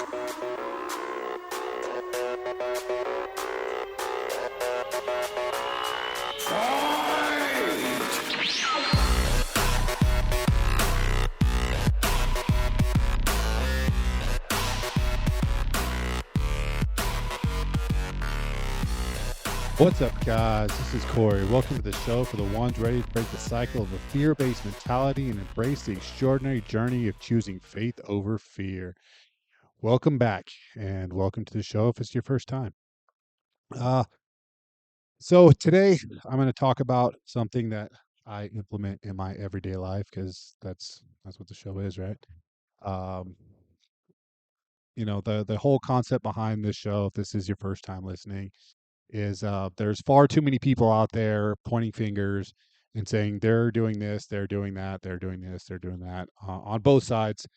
What's up, guys? This is Corey. Welcome to the show for the ones ready to break the cycle of a fear-based mentality and embrace the extraordinary journey of choosing faith over fear. Welcome back, and welcome to the show if it's your first time. So today I'm going to talk about something that I implement in my everyday life because that's what the show is, right? Um, the whole concept behind this show, if this is your first time listening, is there's far too many people out there pointing fingers and saying they're doing this, they're doing that, they're doing this, they're doing that on both sides,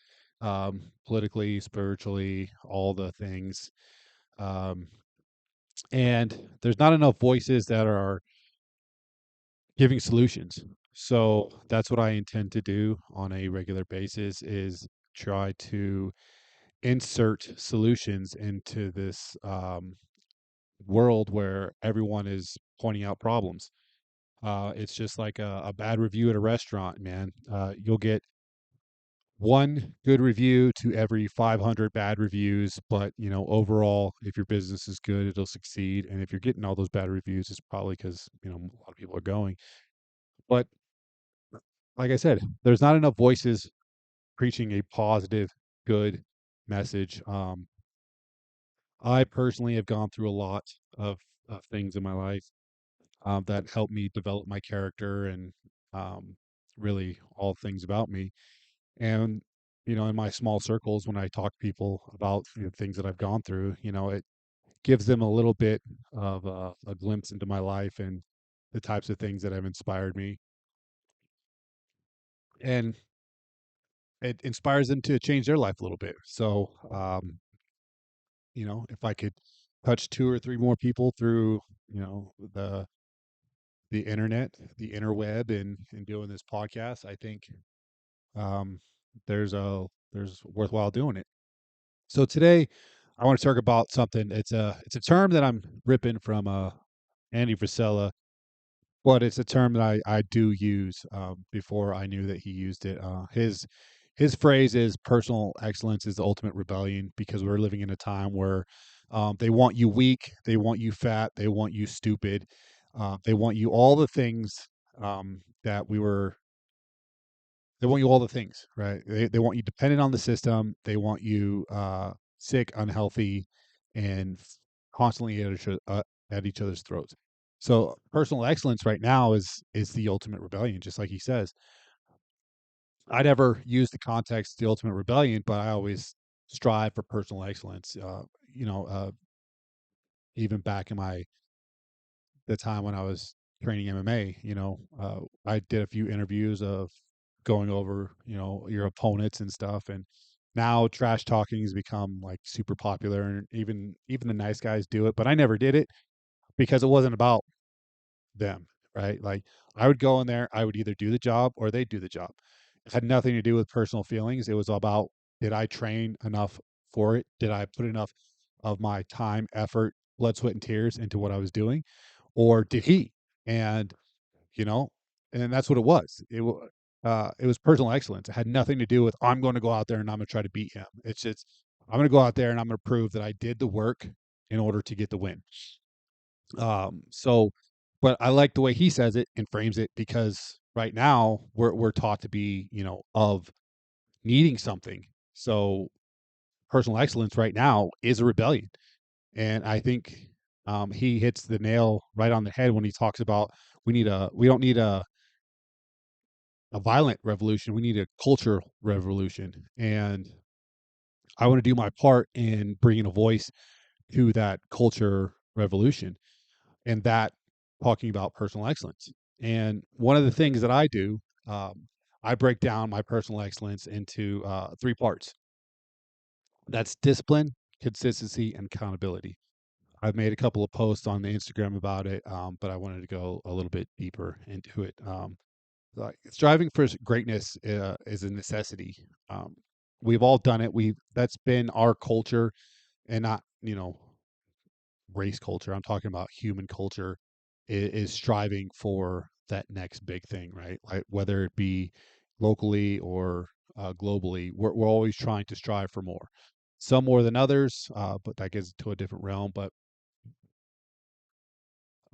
politically, spiritually, all the things. Um, and there's not enough voices that are giving solutions. So that's what I intend to do on a regular basis is try to insert solutions into this world where everyone is pointing out problems. It's just like a bad review at a restaurant, man. You'll get one good review to every 500 bad reviews, but overall, if your business is good, it'll succeed. And if you're getting all those bad reviews, it's probably because a lot of people are going. But like I said, there's not enough voices preaching a positive, good message. I personally have gone through a lot of things in my life that helped me develop my character and um, really all things about me. And in my small circles, when I talk to people about things that I've gone through, it gives them a little bit of a glimpse into my life and the types of things that have inspired me, and it inspires them to change their life a little bit. So, if I could touch two or three more people through, the internet, the interweb, and doing this podcast, I think um, there's worthwhile doing it. So today, I want to talk about something. It's a term that I'm ripping from Andy Frisella, but it's a term that I do use before I knew that he used it. His phrase is personal excellence is the ultimate rebellion because we're living in a time where they want you weak, they want you fat, they want you stupid, they want you all the things that we were they want you all the things, right? They want you dependent on the system. They want you sick, unhealthy, and constantly at each other's throats. So personal excellence right now is the ultimate rebellion, just like he says. I never use the context the ultimate rebellion, but I always strive for personal excellence. You know, uh, Even back in the time when I was training MMA, I did a few interviews of going over, your opponents and stuff. And now trash talking has become like super popular, and even the nice guys do it. But I never did it because it wasn't about them, right? Like I would go in there, I would either do the job or they'd do the job. It had nothing to do with personal feelings. It was about, did I train enough for it? Did I put enough of my time, effort, blood, sweat, and tears into what I was doing? Or did he? And, you know, and that's what it was. It was personal excellence. It had nothing to do with, I'm going to go out there and I'm going to try to beat him. It's just, I'm going to go out there and I'm going to prove that I did the work in order to get the win. So, but I like the way he says it and frames it because right now we're taught to be, of needing something. So personal excellence right now is a rebellion. And I think he hits the nail right on the head when he talks about we don't need a violent revolution. We need a culture revolution. And I want to do my part in bringing a voice to that culture revolution, and that talking about personal excellence. And one of the things that I do, I break down my personal excellence into three parts. That's discipline, consistency, and accountability. I've made a couple of posts on the Instagram about it, but I wanted to go a little bit deeper into it. Like striving for greatness is a necessity. Um, We've all done it. We've That's been our culture, and not, race culture. I'm talking about human culture is striving for that next big thing, right? Like whether it be locally or globally, we're always trying to strive for more. Some more than others, but that gets to a different realm. But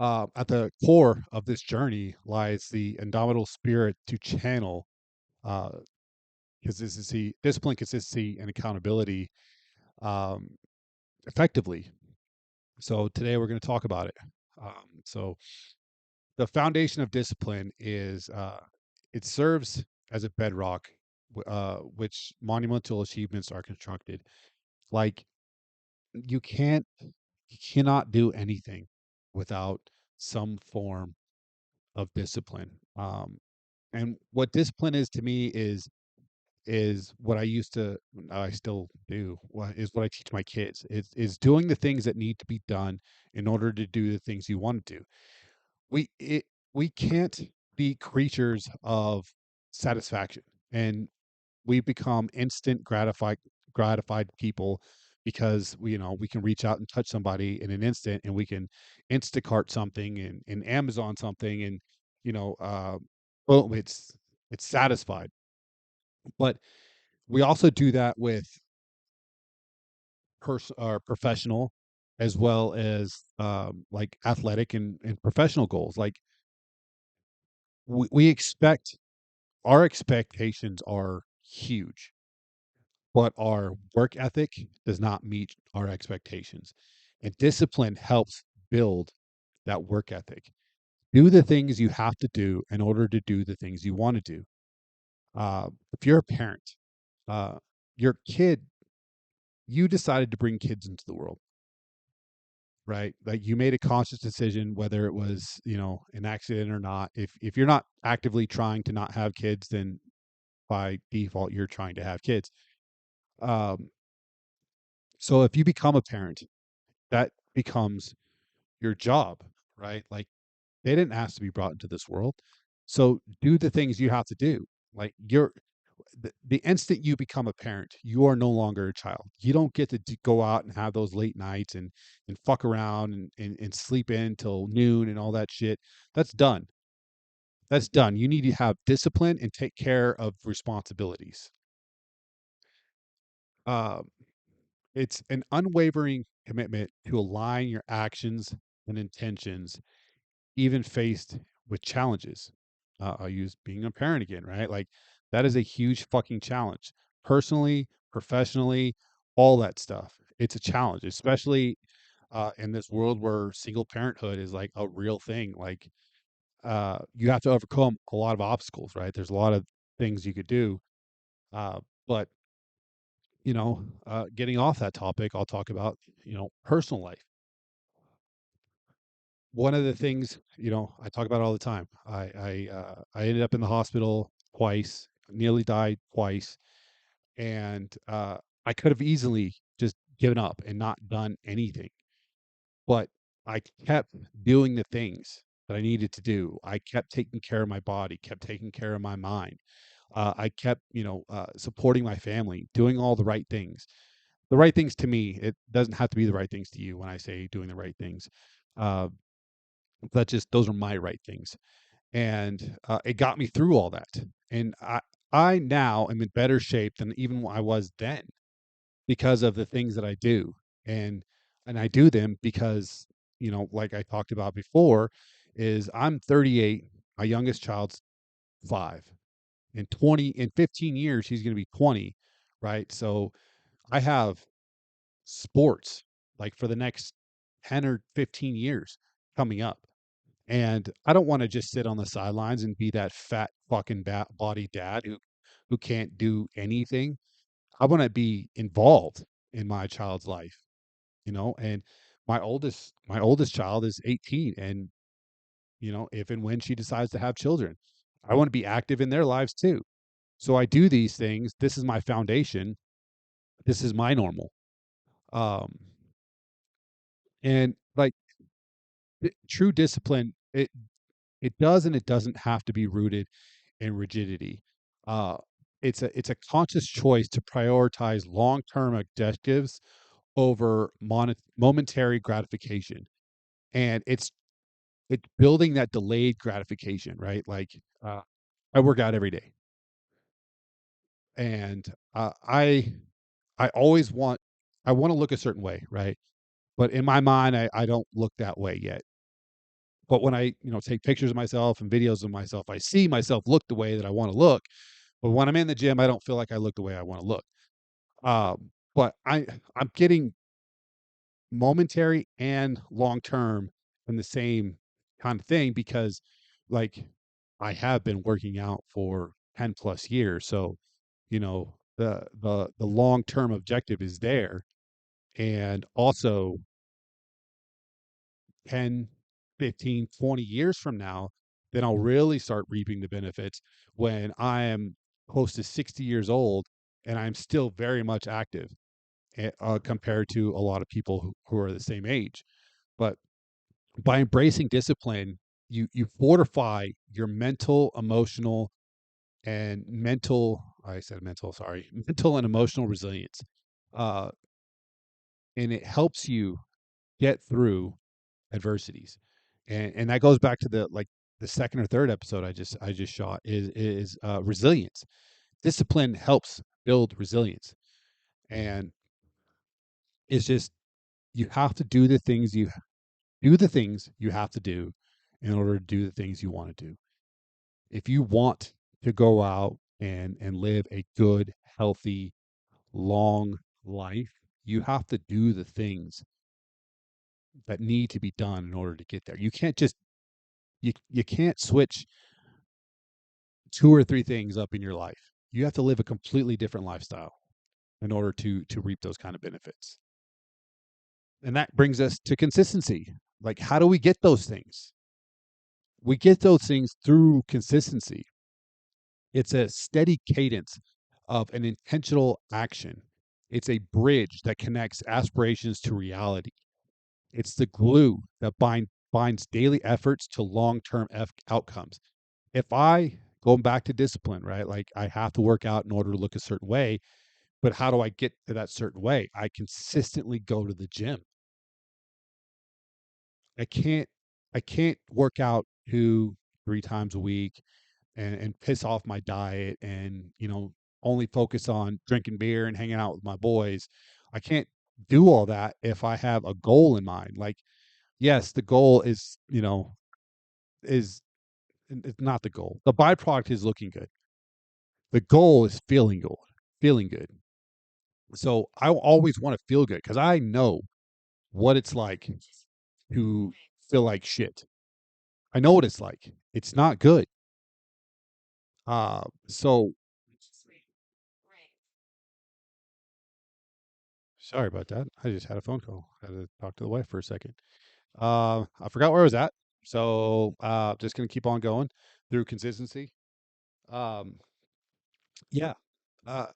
at the core of this journey lies the indomitable spirit to channel uh, consistency, discipline, consistency, and accountability um, effectively. So today we're going to talk about it. So the foundation of discipline is it serves as a bedrock, which monumental achievements are constructed. Like you can't, you cannot do anything without some form of discipline. And what discipline is to me is what I used to, I still do, is what I teach my kids. Is doing the things that need to be done in order to do the things you want to do. We it we can't be creatures of satisfaction, and we become instant gratified people because we can reach out and touch somebody in an instant, and we can Instacart something and Amazon something, and you know uh boom, it's satisfied. But we also do that with or professional, as well as like athletic and professional goals. Like we expect, our expectations are huge, but our work ethic does not meet our expectations. And discipline helps build that work ethic. Do the things you have to do in order to do the things you want to do. If you're a parent, uh, your kid, you decided to bring kids into the world, right? Like you made a conscious decision, whether it was, an accident or not. If you're not actively trying to not have kids, then by default, you're trying to have kids. Um, so if you become a parent, that becomes your job, right? Like they didn't ask to be brought into this world. So do the things you have to do. Like the instant you become a parent, you are no longer a child. You don't get to go out and have those late nights and fuck around and sleep in till noon and all that shit. That's done. That's done. You need to have discipline and take care of responsibilities. Um, it's an unwavering commitment to align your actions and intentions, even faced with challenges. I'll use being a parent again, right? Like that is a huge fucking challenge, personally, professionally, all that stuff. It's a challenge, especially in this world where single parenthood is like a real thing. Like you have to overcome a lot of obstacles, right? There's a lot of things you could do, but getting off that topic, I'll talk about personal life. One of the things, I talk about all the time. I ended up in the hospital twice, nearly died twice, and I could have easily just given up and not done anything, but I kept doing the things that I needed to do. I kept taking care of my body, kept taking care of my mind. I kept, supporting my family, doing all the right things. The right things to me, it doesn't have to be the right things to you when I say doing the right things. Uh, that just those are my right things, and it got me through all that. And I now am in better shape than even I was then because of the things that I do, and I do them because like I talked about before, is I'm 38, my youngest child's 5. In 15 years he's going to be 20, right? So I have sports like for the next 10 or 15 years coming up. And I don't want to just sit on the sidelines and be that fat fucking body dad who can't do anything. I want to be involved in my child's life, and my oldest child is 18, and if and when she decides to have children, I want to be active in their lives too. So I do these things. This is my foundation. This is my normal. Um and like true discipline, it does and it doesn't have to be rooted in rigidity. Uh, it's a conscious choice to prioritize long-term objectives over momentary gratification. And it's building that delayed gratification, right? Like, uh, I work out every day, and I always want to look a certain way, right? But in my mind, I don't look that way yet. But when I, take pictures of myself and videos of myself, I see myself look the way that I want to look. But when I'm in the gym, I don't feel like I look the way I want to look. But I'm getting momentary and long term in the same kind of thing because, like, I have been working out for 10 plus years. So, the long term objective is there. And also 10, 15, 20 years from now, then I'll really start reaping the benefits when I am close to 60 years old and I'm still very much active, compared to a lot of people who are the same age. But by embracing discipline, you fortify your mental, emotional, and mental. I said mental, sorry, mental and emotional resilience, uh, and it helps you get through adversities. And that goes back to the second or third episode I just shot is resilience. Discipline helps build resilience, and it's just you have to do the things you have to do in order to do the things you want to do. If you want to go out and live a good, healthy, long life, you have to do the things that need to be done in order to get there. You can't switch two or three things up in your life. You have to live a completely different lifestyle in order to reap those kind of benefits. And that brings us to consistency. Like, how do we get those things? We get those things through consistency. It's a steady cadence of an intentional action. It's a bridge that connects aspirations to reality. It's the glue that binds daily efforts to long-term outcomes. If I going back to discipline, right? Like, I have to work out in order to look a certain way, but how do I get to that certain way? I consistently go to the gym. I can't I can't work out 2, 3 times a week and piss off my diet and, only focus on drinking beer and hanging out with my boys. I can't do all that if I have a goal in mind. Like, yes, the goal is it's not the goal. The byproduct is looking good. The goal is feeling good. So I always want to feel good because I know what it's like to feel like shit. I know what it's like. It's not good. So sorry about that. I just had a phone call. I had to talk to the wife for a second. I forgot where I was at. So just gonna keep on going through consistency. Um, yeah. Uh,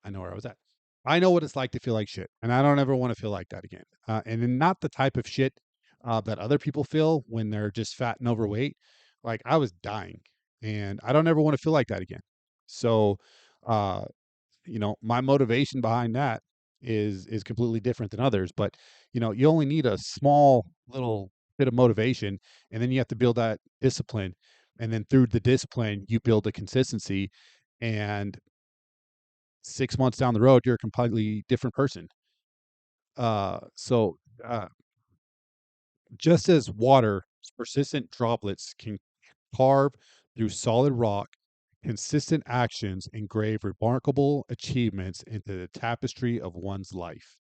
I know where I was at. I know what it's like to feel like shit, and I don't ever want to feel like that again. And then not the type of shit that other people feel when they're just fat and overweight. Like, I was dying, and I don't ever want to feel like that again. So, uh, my motivation behind that is completely different than others. But you only need a small little bit of motivation, and then you have to build that discipline, and then through the discipline, you build a consistency, and 6 months down the road, you're a completely different person. So just as water, persistent droplets can carve through solid rock, consistent actions engrave remarkable achievements into the tapestry of one's life.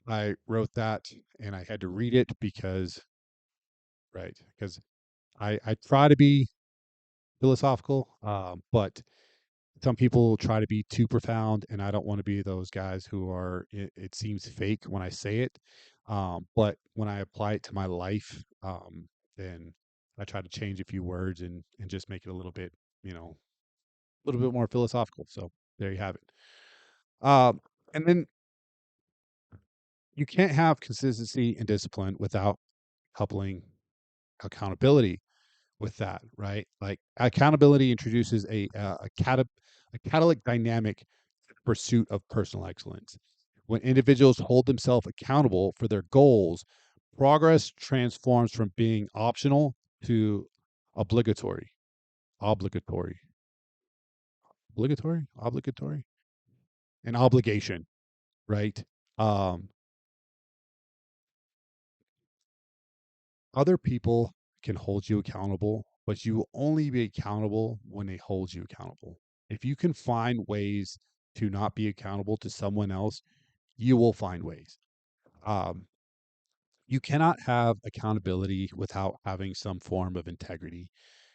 I wrote that and I had to read it because, right, because I try to be philosophical, but some people try to be too profound, and I don't want to be those guys who are. It seems fake when I say it, but when I apply it to my life, then I try to change a few words and just make it a little bit more philosophical. So there you have it. And then you can't have consistency and discipline without coupling accountability. with that, right? Like accountability introduces a catalytic dynamic pursuit of personal excellence. When individuals hold themselves accountable for their goals, progress transforms from being optional to obligatory. Obligatory. Obligatory? An obligation, right? Um, Other people can hold you accountable, but you will only be accountable when they hold you accountable. If you can find ways to not be accountable to someone else, you will find ways. Um, you cannot have accountability without having some form of integrity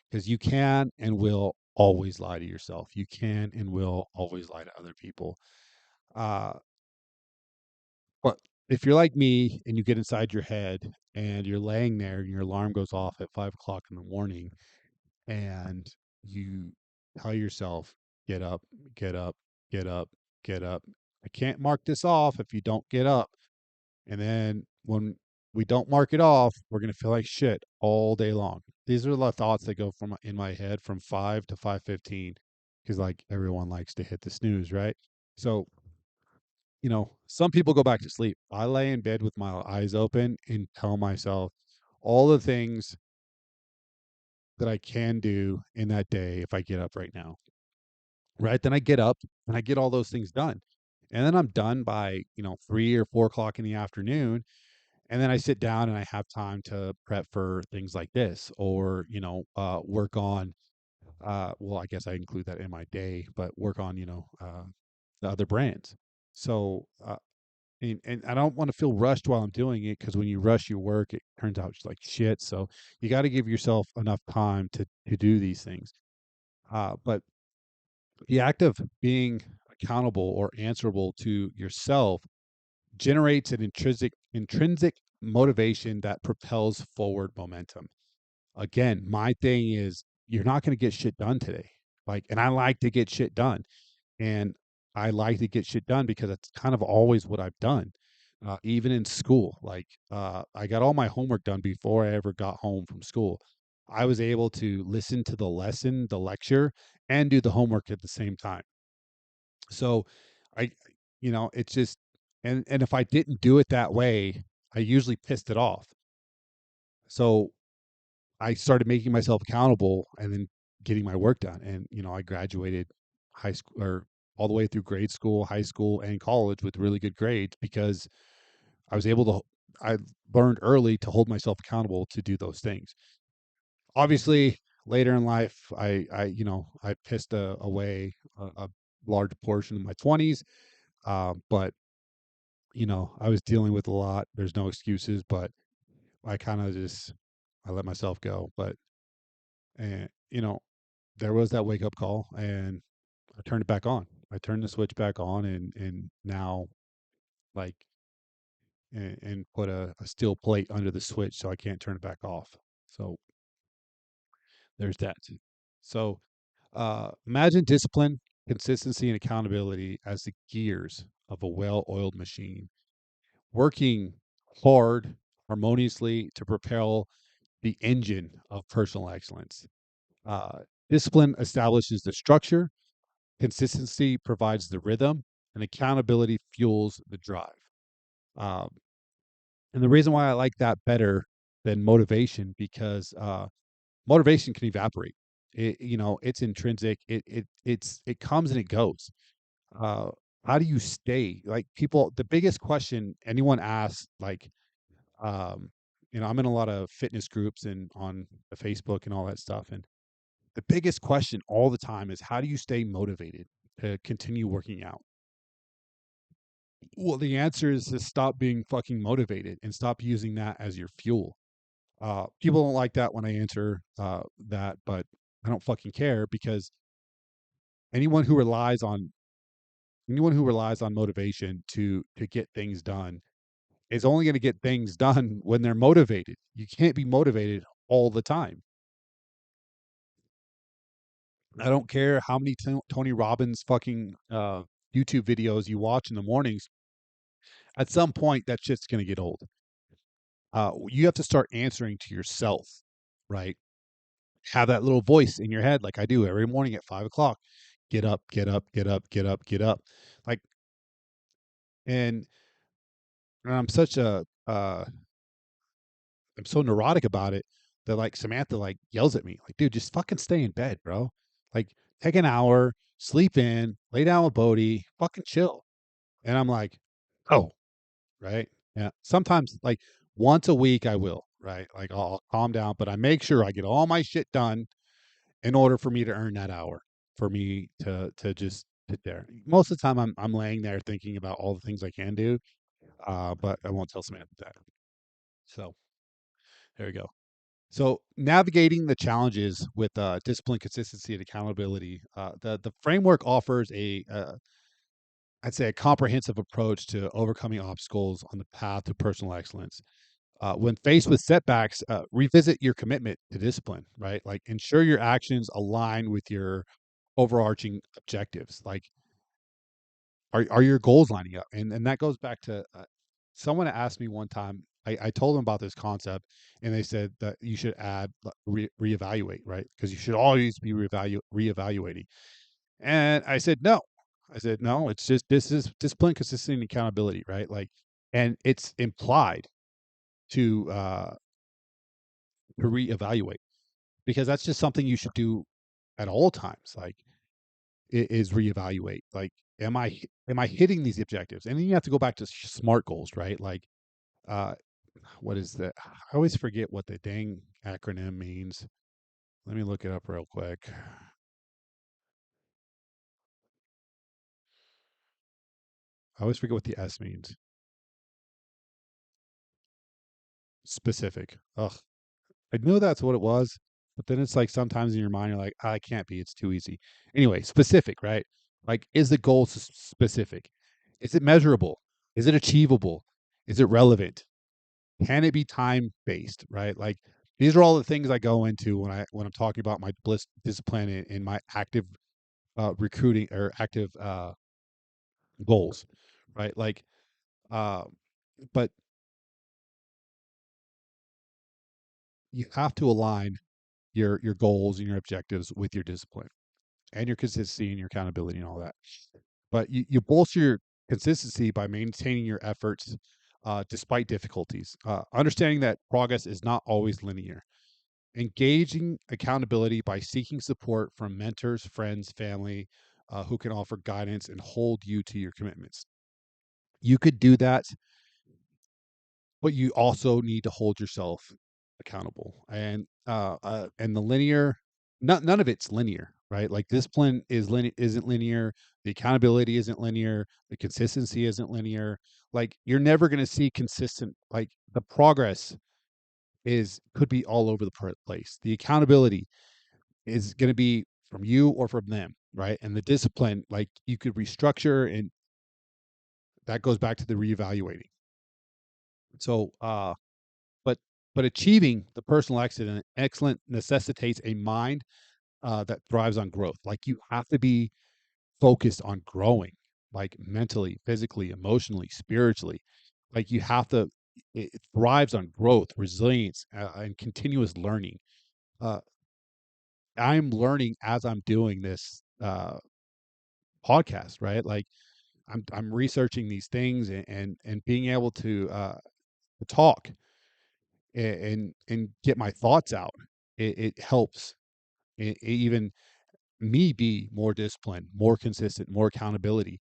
because you can and will always lie to yourself. You can and will always lie to other people. Uh, but if you're like me and you get inside your head and you're laying there and your alarm goes off at 5 o'clock in the morning and you tell yourself, get up, get up, get up, get up. I can't mark this off if you don't get up. And then when we don't mark it off, we're going to feel like shit all day long. These are the thoughts that go from in my head from 5 to 5:15 because like everyone likes to hit the snooze, right? So, some people go back to sleep. I lay in bed with my eyes open and tell myself all the things that I can do in that day if I get up right now. Right. Then I get up and I get all those things done. And then I'm done by, 3 or 4 o'clock in the afternoon. And then I sit down and I have time to prep for things like this or, work on, well, I guess I include that in my day, but work on, the other brands. So, and I don't want to feel rushed while I'm doing it because when you rush your work, it turns out just like shit. So you got to give yourself enough time to do these things. But the act of being accountable or answerable to yourself generates an intrinsic motivation that propels forward momentum. Again, my thing is you're not going to get shit done today. Like, and I like to get shit done. And I like to get shit done because it's kind of always what I've done. Even in school, like I got all my homework done before I ever got home from school. I was able to listen to the lecture, and do the homework at the same time. So I, it's just, and if I didn't do it that way, I usually pissed it off. So I started making myself accountable and then getting my work done. And, I graduated high school or all the way through grade school, high school, and college with really good grades because I was able to, I learned early to hold myself accountable to do those things. Obviously, later in life, I pissed away a large portion of my 20s. But, I was dealing with a lot. There's no excuses, but I kind of just, I let myself go. But, and, there was that wake up call and I turned it back on. I turned the switch back on and now like and put a steel plate under the switch so I can't turn it back off. So there's that. So imagine discipline, consistency, and accountability as the gears of a well-oiled machine, working hard, harmoniously to propel the engine of personal excellence. Uh, Discipline establishes the structure, consistency provides the rhythm, and accountability fuels the drive. Um, and the reason why I like that better than motivation because motivation can evaporate. It's intrinsic. It comes and it goes. Uh, how do you stay like people? The biggest question anyone asks, like, um, I'm in a lot of fitness groups and on the Facebook and all that stuff, and the biggest question all the time is how do you stay motivated to continue working out? Well, the answer is to stop being fucking motivated and stop using that as your fuel. People don't like that when I answer that, but I don't fucking care because anyone who relies on anyone who relies on motivation to get things done is only going to get things done when they're motivated. You can't be motivated all the time. I don't care how many Tony Robbins fucking YouTube videos you watch in the mornings. At some point, that shit's going to get old. You have to start answering to yourself, right? have that little voice in your head like I do every morning at 5 o'clock. Get up, get up, get up, get up, get up. Like, and, and I'm such a I'm so neurotic about it that like Samantha like yells at me like, dude, just fucking stay in bed, bro. Like, take an hour, sleep in, lay down with Bodie, fucking chill. And I'm like, oh, right. Yeah. Sometimes like once a week I will, right? Like I'll calm down, but I make sure I get all my shit done in order for me to earn that hour, for me to just sit there. Most of the time I'm laying there thinking about all the things I can do. But I won't tell Samantha that. So there you go. So navigating the challenges with discipline, consistency, and accountability. The framework offers I'd say a comprehensive approach to overcoming obstacles on the path to personal excellence. When faced with setbacks, revisit your commitment to discipline. Right, like ensure your actions align with your overarching objectives. Like, are your goals lining up? And that goes back to someone asked me one time. I told them about this concept, and they said that you should add reevaluate, right? Because you should always be reevaluating. And I said no. I said no. It's just this is discipline, consistency, and accountability, right? Like, and it's implied to reevaluate because that's just something you should do at all times. Like, is reevaluate. Like, am I hitting these objectives? And then you have to go back to SMART goals, right? Like, uh, what is that? I always forget what the dang acronym means. Let me look it up real quick. I always forget what the S means. Specific. Ugh. I knew that's what it was, but then it's like sometimes in your mind you're like, "Ah, I can't be. It's too easy." Anyway, specific, right? Like, is the goal specific? Is it measurable? Is it achievable? Is it relevant? Can it be time based? Right? Like, these are all the things I go into when I'm talking about my bliss discipline in my active recruiting or active goals, right? Like, uh, but you have to align your goals and your objectives with your discipline and your consistency and your accountability and all that. But you bolster your consistency by maintaining your efforts despite difficulties, understanding that progress is not always linear, engaging accountability by seeking support from mentors, friends, family, who can offer guidance and hold you to your commitments. You could do that, but you also need to hold yourself accountable. And the linear, none of it's linear, right? Like, discipline isn't linear. The accountability isn't linear. The consistency isn't linear. Like, you're never going to see consistent. Like, the progress is could be all over the place. The accountability is going to be from you or from them, right? And the discipline, like, you could restructure, and that goes back to the reevaluating. So, but achieving the personal excellent necessitates a mind that thrives on growth. Like, you have to be focused on growing, like mentally, physically, emotionally, spiritually. Like, you have to. It thrives on growth, resilience, and continuous learning. Uh, I'm learning as I'm doing this podcast, right? Like, I'm researching these things and being able to talk and get my thoughts out. It helps even me be more disciplined, more consistent, more accountability.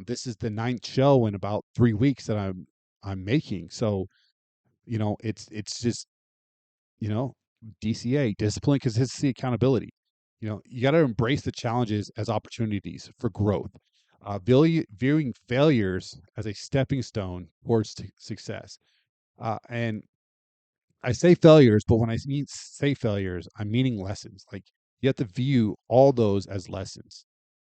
This is the ninth show in about 3 weeks that I'm making. So, it's just, you know, DCA, discipline, consistency, accountability. You got to embrace the challenges as opportunities for growth. Viewing failures as a stepping stone towards success. And I say failures, but when say failures, I'm meaning lessons. Like, you have to view all those as lessons.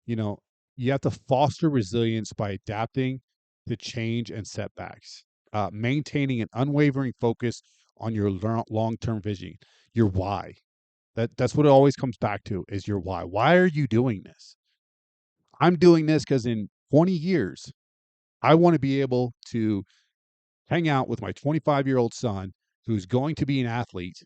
You know, you have to foster resilience by adapting to change and setbacks, maintaining an unwavering focus on your long-term vision, your why. That's what it always comes back to, is your why. Why are you doing this? I'm doing this because in 20 years, I want to be able to hang out with my 25-year-old son who's going to be an athlete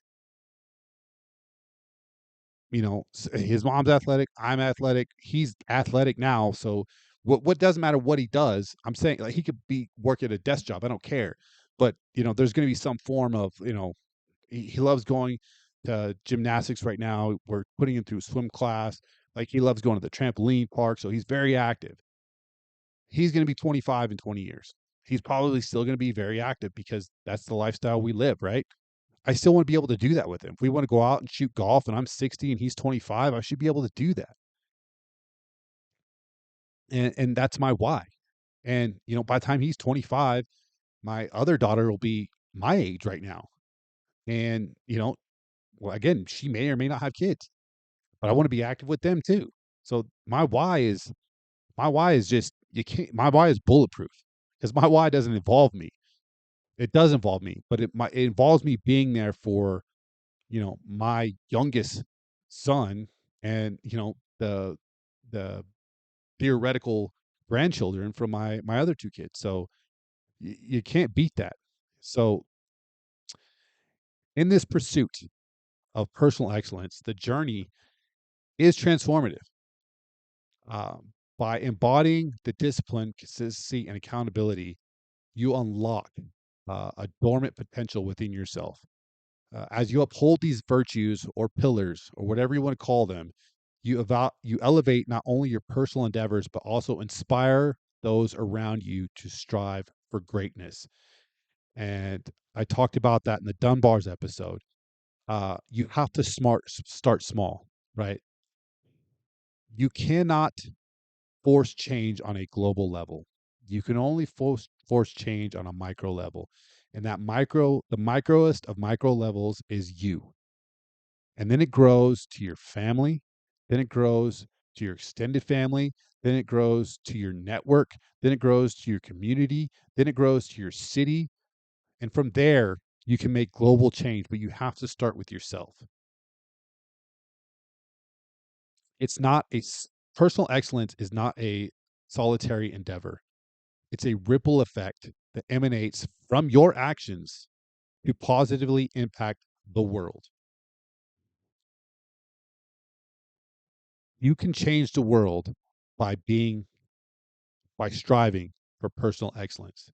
his mom's athletic, I'm athletic, he's athletic now, so what doesn't matter what he does. I'm saying, like, he could be working a desk job, I don't care. But, there's going to be some form of, he loves going to gymnastics right now. We're putting him through swim class. Like, he loves going to the trampoline park, so he's very active. He's going to be 25 in 20 years. He's probably still going to be very active because that's the lifestyle we live, right? I still want to be able to do that with him. If we want to go out and shoot golf and I'm 60 and he's 25, I should be able to do that. And that's my why. And, by the time he's 25, my other daughter will be my age right now. And, well, again, she may or may not have kids, but I want to be active with them too. So my why is just, you can't, my why is bulletproof, because my why doesn't involve me. It does involve me, but it involves me being there for, my youngest son, and, the theoretical grandchildren from my other two kids. So you can't beat that. So in this pursuit of personal excellence, the journey is transformative. By embodying the discipline, consistency, and accountability, you unlock a dormant potential within yourself. As you uphold these virtues or pillars or whatever you want to call them, you elevate not only your personal endeavors but also inspire those around you to strive for greatness. And I talked about that in the Dunbars episode. You have to start small, right? You cannot force change on a global level. You can only force change on a micro level. And the microest of micro levels is you. And then it grows to your family, then it grows to your extended family, then it grows to your network, then it grows to your community, then it grows to your city. And from there, you can make global change, but you have to start with yourself. It's not a Personal excellence is not a solitary endeavor. It's a ripple effect that emanates from your actions to positively impact the world. You can change the world by striving for personal excellence.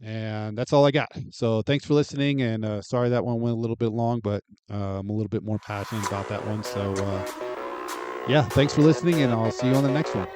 And that's all I got. So thanks for listening. And sorry that one went a little bit long, but I'm a little bit more passionate about that one. So yeah, thanks for listening, and I'll see you on the next one.